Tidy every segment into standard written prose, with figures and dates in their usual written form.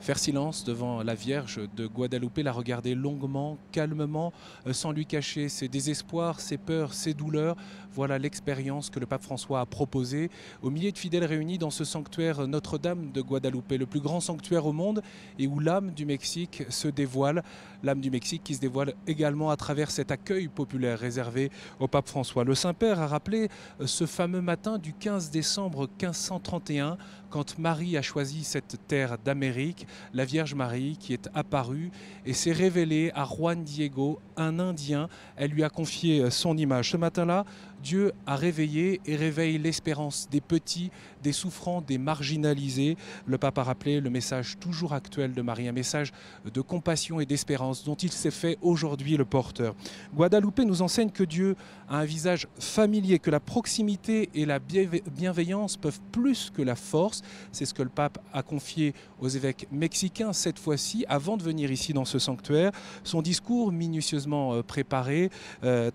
faire silence devant la Vierge de Guadalupe, la regarder longuement, calmement, sans lui cacher ses désespoirs, ses peurs, ses douleurs. Voilà l'expérience que le pape François a proposée aux milliers de fidèles réunis dans ce sanctuaire Notre-Dame de Guadalupe, le plus grand sanctuaire au monde et où l'âme du Mexique se dévoile. L'âme du Mexique qui se dévoile également à travers cet accueil populaire réservé au pape François. Le Saint-Père a rappelé ce fameux matin du 15 décembre 1531, quand Marie a choisi cette terre d'Amérique, la Vierge Marie qui est apparue et s'est révélée à Juan Diego, un Indien. Elle lui a confié son image. Ce matin-là, Dieu a réveillé et réveille l'espérance des petits, des souffrants, des marginalisés. Le pape a rappelé le message toujours actuel de Marie, un message de compassion et d'espérance dont il s'est fait aujourd'hui le porteur. Guadalupe nous enseigne que Dieu a un visage familier, que la proximité et la bienveillance peuvent plus que la force. C'est ce que le pape a confié aux évêques mexicains cette fois-ci, avant de venir ici dans ce sanctuaire. Son discours minutieusement préparé,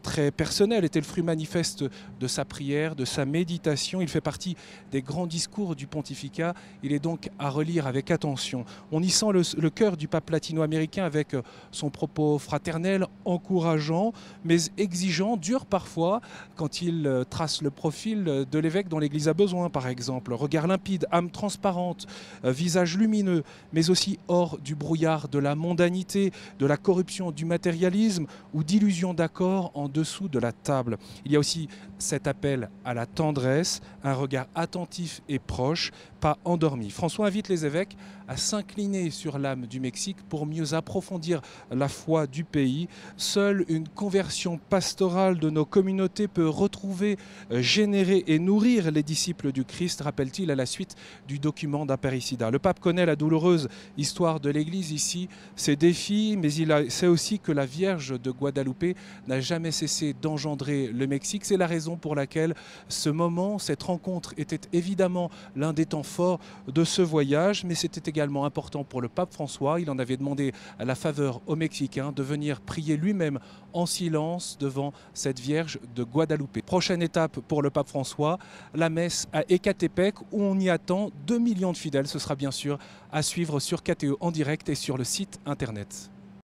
très personnel, était le fruit manifeste de sa prière, de sa méditation. Il fait partie des grands discours du pontificat. Il est donc à relire avec attention. On y sent le cœur du pape latino-américain avec son propos fraternel, encourageant, mais exigeant, dur parfois, quand il trace le profil de l'évêque dont l'Église a besoin, par exemple. Regard limpide, âme transparente, visage lumineux, mais aussi hors du brouillard de la mondanité, de la corruption, du matérialisme ou d'illusions d'accord en dessous de la table. Il y a aussi cet appel à la tendresse, un regard attentif et proche, pas endormi. François invite les évêques à s'incliner sur l'âme du Mexique pour mieux approfondir la foi du pays. Seule une conversion pastorale de nos communautés peut retrouver, générer et nourrir les disciples du Christ, rappelle-t-il à la suite du document d'Apericida. Le pape connaît la douloureuse histoire de l'Église ici, ses défis, mais il sait aussi que la Vierge de Guadalupe n'a jamais cessé d'engendrer le Mexique. C'est la raison pour laquelle ce moment, cette rencontre était évidemment l'un des temps forts de ce voyage, mais c'était également important pour le pape François. Il en avait demandé à la faveur aux Mexicains de venir prier lui-même en silence devant cette Vierge de Guadalupe. Prochaine étape pour le pape François, la messe à Ecatepec où on y attend 2 millions de fidèles. Ce sera bien sûr à suivre sur KTE en direct et sur le site internet.